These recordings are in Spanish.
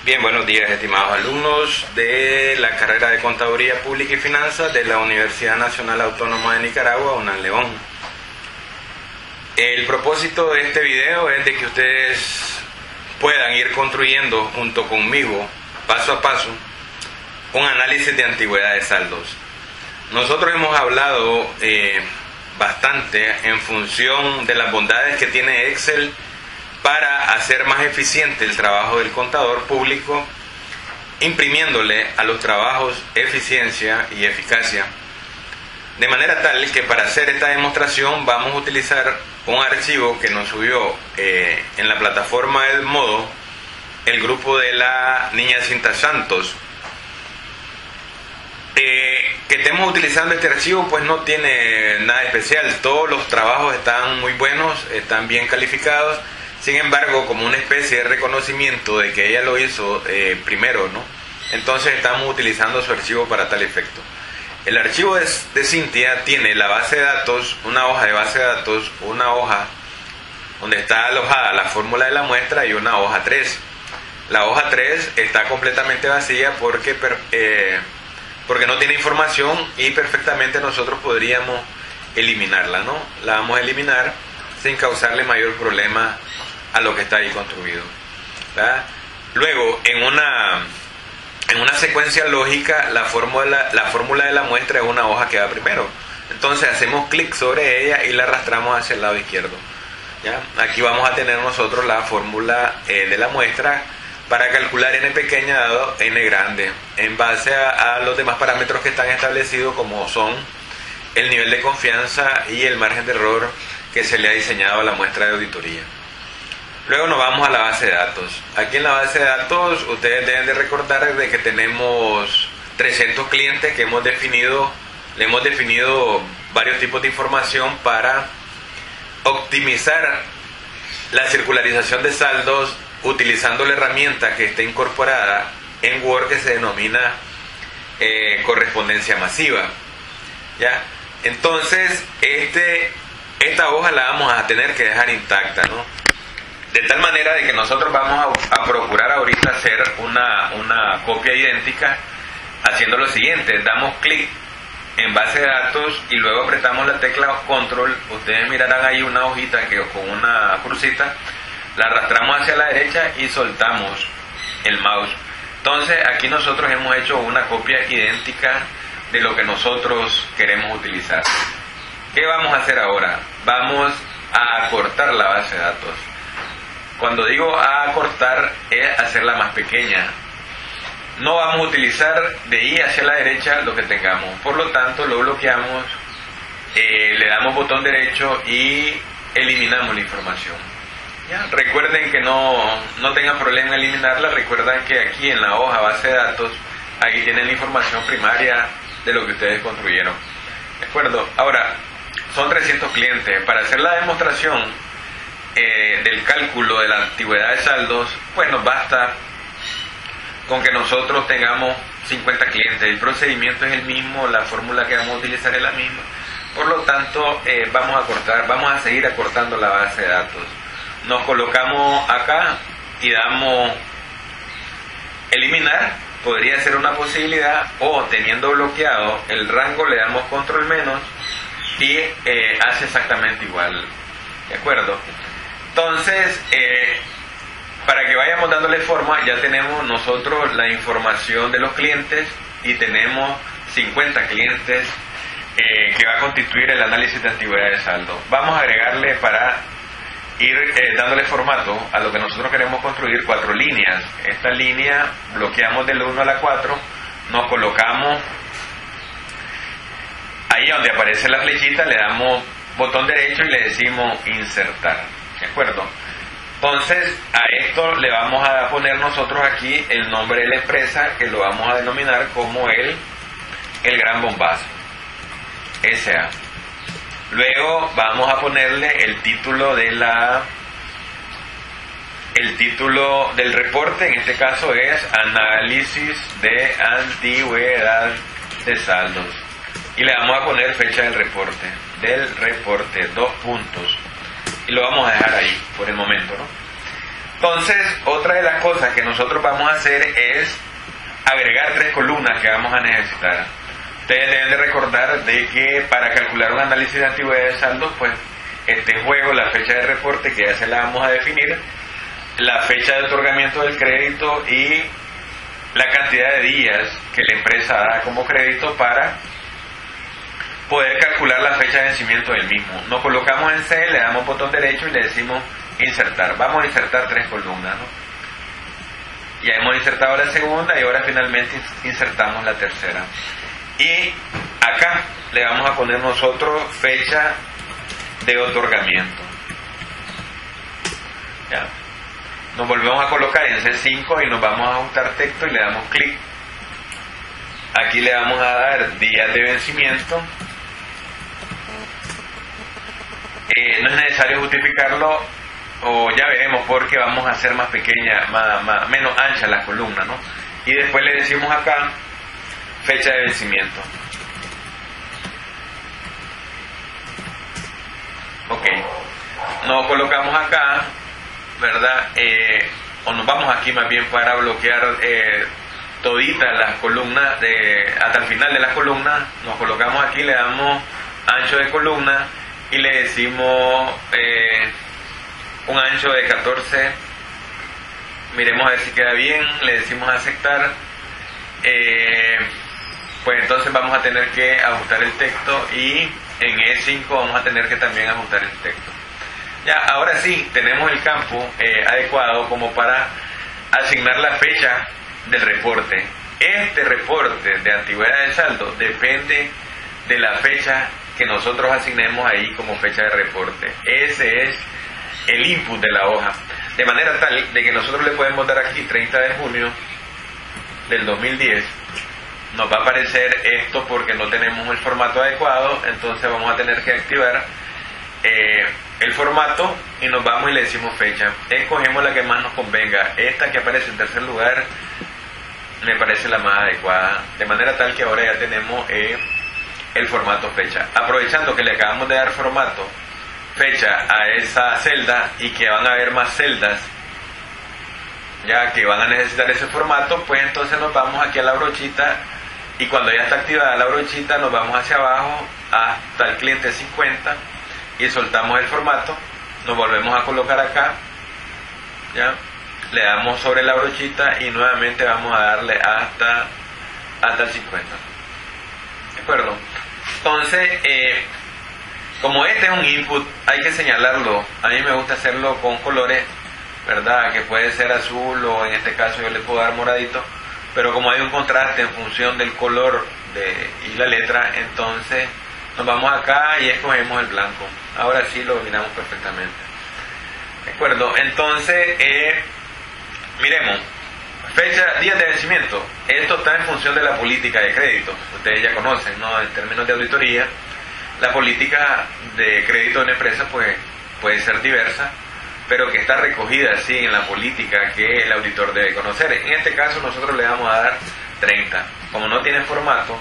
Bien, buenos días, estimados alumnos de la carrera de Contaduría Pública y Finanzas de la Universidad Nacional Autónoma de Nicaragua, UNAM León. El propósito de este video es de que ustedes puedan ir construyendo junto conmigo, paso a paso, un análisis de antigüedad de saldos. Nosotros hemos hablado bastante en función de las bondades que tiene Excel para hacer más eficiente el trabajo del contador público, imprimiéndole a los trabajos eficiencia y eficacia. De manera tal que para hacer esta demostración vamos a utilizar un archivo que nos subió en la plataforma del Modo el grupo de la niña Cinta Santos. Que estemos utilizando este archivo pues no tiene nada especial, todos los trabajos están muy buenos, están bien calificados. Sin embargo, como una especie de reconocimiento de que ella lo hizo primero, ¿no? Entonces estamos utilizando su archivo para tal efecto. El archivo de Cintia tiene la base de datos, una hoja de base de datos, una hoja donde está alojada la fórmula de la muestra y una hoja 3. La hoja 3 está completamente vacía porque no tiene información y perfectamente nosotros podríamos eliminarla, ¿no? La vamos a eliminar sin causarle mayor problema a lo que está ahí construido, ¿verdad? Luego, en una secuencia lógica, la fórmula de la muestra es una hoja que va primero. Entonces hacemos clic sobre ella y la arrastramos hacia el lado izquierdo, ¿ya? Aquí vamos a tener nosotros la fórmula de la muestra para calcular n pequeña dado n grande, en base a los demás parámetros que están establecidos, como son el nivel de confianza y el margen de error que se le ha diseñado a la muestra de auditoría. Luego nos vamos a la base de datos. Aquí en la base de datos ustedes deben de recordar de que tenemos 300 clientes que le hemos definido varios tipos de información para optimizar la circularización de saldos utilizando la herramienta que está incorporada en Word, que se denomina correspondencia masiva, ¿ya? Entonces esta hoja la vamos a tener que dejar intacta, ¿no? De tal manera de que nosotros vamos a procurar ahorita hacer una copia idéntica haciendo lo siguiente: damos clic en base de datos y luego apretamos la tecla control. Ustedes mirarán ahí una hojita que con una crucita la arrastramos hacia la derecha y soltamos el mouse. Entonces aquí nosotros hemos hecho una copia idéntica de lo que nosotros queremos utilizar. ¿Qué vamos a hacer ahora? Vamos a acortar la base de datos. Cuando digo acortar es hacerla más pequeña. No vamos a utilizar de ahí hacia la derecha lo que tengamos. Por lo tanto lo bloqueamos, le damos botón derecho y eliminamos la información. ¿Ya? Recuerden que no tengan problema en eliminarla. Recuerden que aquí en la hoja base de datos, aquí tienen la información primaria de lo que ustedes construyeron. ¿De acuerdo? Ahora, son 300 clientes. Para hacer la demostración del cálculo de la antigüedad de saldos, pues nos basta con que nosotros tengamos 50 clientes. El procedimiento es el mismo, la fórmula que vamos a utilizar es la misma. Por lo tanto, vamos a seguir acortando la base de datos. Nos colocamos acá y damos eliminar, podría ser una posibilidad, o teniendo bloqueado el rango le damos control menos y hace exactamente igual. ¿De acuerdo? Entonces, para que vayamos dándole forma, ya tenemos nosotros la información de los clientes y tenemos 50 clientes que va a constituir el análisis de antigüedad de saldo. Vamos a agregarle, para ir dándole formato a lo que nosotros queremos construir, 4 líneas. Esta línea bloqueamos del 1 a la 4, nos colocamos ahí donde aparece la flechita, le damos botón derecho y le decimos insertar. ¿De acuerdo? Entonces a esto le vamos a poner nosotros aquí el nombre de la empresa, que lo vamos a denominar como el Gran Bombazo S.A. Luego vamos a ponerle el título del reporte. En este caso es análisis de antigüedad de saldos, y le vamos a poner fecha del reporte, 2 puntos, y lo vamos a dejar ahí por el momento, ¿no? Entonces, otra de las cosas que nosotros vamos a hacer es agregar 3 columnas que vamos a necesitar. Ustedes deben de recordar de que para calcular un análisis de antigüedad de saldo, pues este juego, la fecha de reporte, que ya se la vamos a definir, la fecha de otorgamiento del crédito y la cantidad de días que la empresa da como crédito para poder calcular la fecha de vencimiento del mismo. Nos colocamos en C, le damos botón derecho y le decimos insertar. Vamos a insertar 3 columnas, ¿no? Ya hemos insertado la segunda y ahora finalmente insertamos la tercera. Y acá le vamos a poner nosotros fecha de otorgamiento. ¿Ya? Nos volvemos a colocar en C5 y nos vamos a ajustar texto y le damos clic. Aquí le vamos a dar días de vencimiento. No es necesario justificarlo, o ya veremos porque vamos a hacer más pequeña, menos ancha la columna, ¿no? Y después le decimos acá fecha de vencimiento. Ok, nos colocamos acá, ¿verdad? O nos vamos aquí más bien para bloquear toditas las columnas hasta el final de las columnas. Nos colocamos aquí, le damos ancho de columna y le decimos un ancho de 14. Miremos a ver si queda bien, le decimos aceptar. Pues entonces vamos a tener que ajustar el texto y en E5 vamos a tener que también ajustar el texto. Ya, ahora sí, tenemos el campo adecuado como para asignar la fecha del reporte. Este reporte de antigüedad de saldo depende de la fecha que nosotros asignemos ahí como fecha de reporte. Ese es el input de la hoja. De manera tal de que nosotros le podemos dar aquí 30 de junio del 2010. Nos va a aparecer esto porque no tenemos el formato adecuado, entonces vamos a tener que activar el formato y nos vamos y le decimos fecha. Escogemos la que más nos convenga. Esta que aparece en tercer lugar me parece la más adecuada, de manera tal que ahora ya tenemos el formato fecha. Aprovechando que le acabamos de dar formato fecha a esa celda y que van a haber más celdas ya que van a necesitar ese formato, pues entonces nos vamos aquí a la brochita y cuando ya está activada la brochita nos vamos hacia abajo hasta el cliente 50 y soltamos el formato, nos volvemos a colocar acá, ya le damos sobre la brochita y nuevamente vamos a darle hasta el 50. ¿De acuerdo? Entonces como este es un input, hay que señalarlo. A mí me gusta hacerlo con colores, ¿verdad? Que puede ser azul o en este caso yo le puedo dar moradito, pero como hay un contraste en función del color y la letra, entonces nos vamos acá y escogemos el blanco. Ahora sí lo dominamos perfectamente. ¿De acuerdo? Entonces, miremos, fecha, días de vencimiento. Esto está en función de la política de crédito. Ustedes ya conocen, ¿no? En términos de auditoría, la política de crédito de una empresa pues, puede ser diversa, pero que está recogida así en la política que el auditor debe conocer. En este caso nosotros le vamos a dar 30. Como no tiene formato,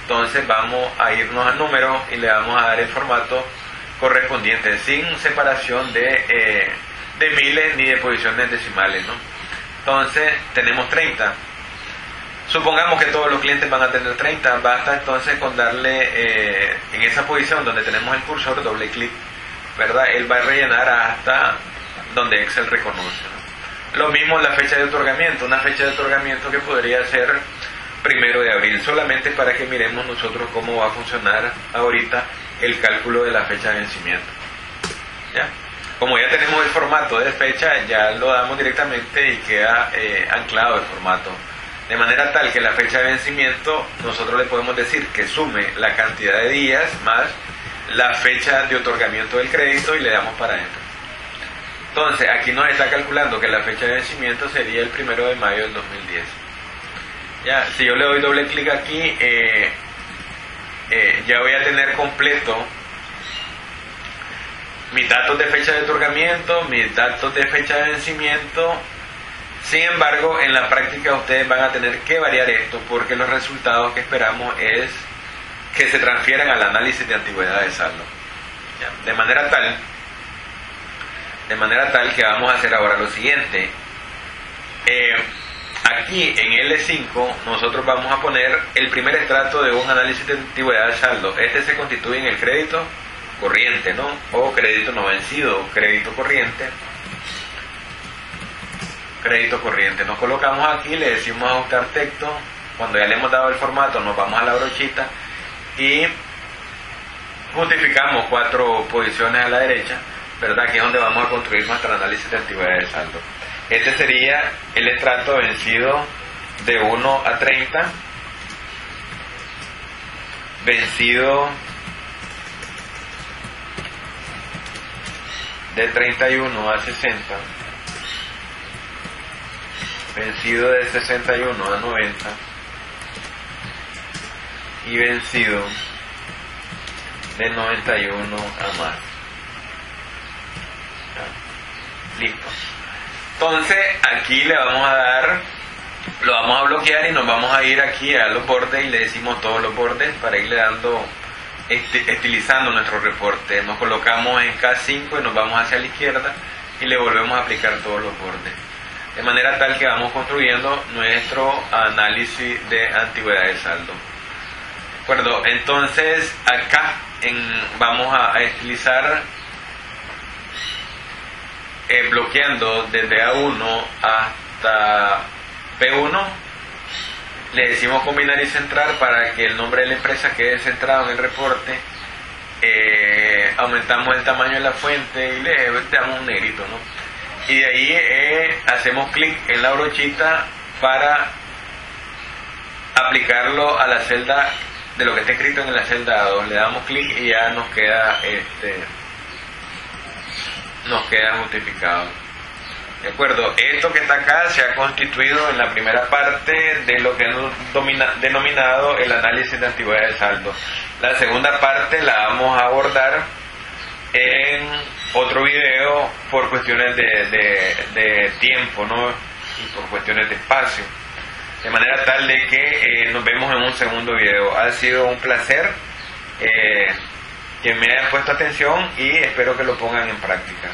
entonces vamos a irnos al número y le vamos a dar el formato correspondiente, sin separación de miles ni de posiciones decimales, ¿no? Entonces tenemos 30. Supongamos que todos los clientes van a tener 30, basta entonces con darle en esa posición donde tenemos el cursor, doble clic, ¿verdad? Él va a rellenar hasta donde Excel reconoce, ¿no? Lo mismo la fecha de otorgamiento, una fecha de otorgamiento que podría ser 1 de abril, solamente para que miremos nosotros cómo va a funcionar ahorita el cálculo de la fecha de vencimiento. ¿Ya? Como ya tenemos el formato de fecha, ya lo damos directamente y queda anclado el formato. De manera tal que la fecha de vencimiento nosotros le podemos decir que sume la cantidad de días más la fecha de otorgamiento del crédito y le damos para adentro. Entonces aquí nos está calculando que la fecha de vencimiento sería el 1 de mayo del 2010. Ya, si yo le doy doble clic aquí, ya voy a tener completo mis datos de fecha de otorgamiento, mis datos de fecha de vencimiento. Sin embargo, en la práctica ustedes van a tener que variar esto porque los resultados que esperamos es que se transfieran al análisis de antigüedad de saldo. ¿Ya? De manera tal De manera tal que vamos a hacer ahora lo siguiente. Aquí en L5 nosotros vamos a poner el primer estrato de un análisis de antigüedad de saldo. Este se constituye en el crédito corriente, ¿no? O crédito no vencido, crédito corriente. Crédito corriente. Nos colocamos aquí, le decimos ajustar texto. Cuando ya le hemos dado el formato, nos vamos a la brochita y justificamos 4 posiciones a la derecha, ¿verdad? Que es donde vamos a construir nuestro análisis de antigüedad de saldo. Este sería el estrato vencido de 1 a 30, vencido de 31 a 60, vencido de 61 a 90 y vencido de 91 a más. Listo. Entonces aquí le vamos a dar, lo vamos a bloquear y nos vamos a ir aquí a los bordes y le decimos todos los bordes para irle dando, estilizando nuestro reporte. Nos colocamos en K5 y nos vamos hacia la izquierda y le volvemos a aplicar todos los bordes. De manera tal que vamos construyendo nuestro análisis de antigüedad de saldo. ¿De acuerdo? Entonces acá vamos a estilizar bloqueando desde A1 hasta P1. Le decimos combinar y centrar para que el nombre de la empresa quede centrado en el reporte. Aumentamos el tamaño de la fuente y le damos un negrito, ¿no? Y de ahí hacemos clic en la brochita para aplicarlo a la celda de lo que está escrito en la celda 2. Le damos clic y ya nos queda justificado. De acuerdo, esto que está acá se ha constituido en la primera parte de lo que hemos denominado el análisis de antigüedad de saldo. La segunda parte la vamos a abordar en otro video por cuestiones de tiempo, ¿no? Y por cuestiones de espacio. De manera tal de que nos vemos en un segundo video. Ha sido un placer que me hayan puesto atención y espero que lo pongan en práctica.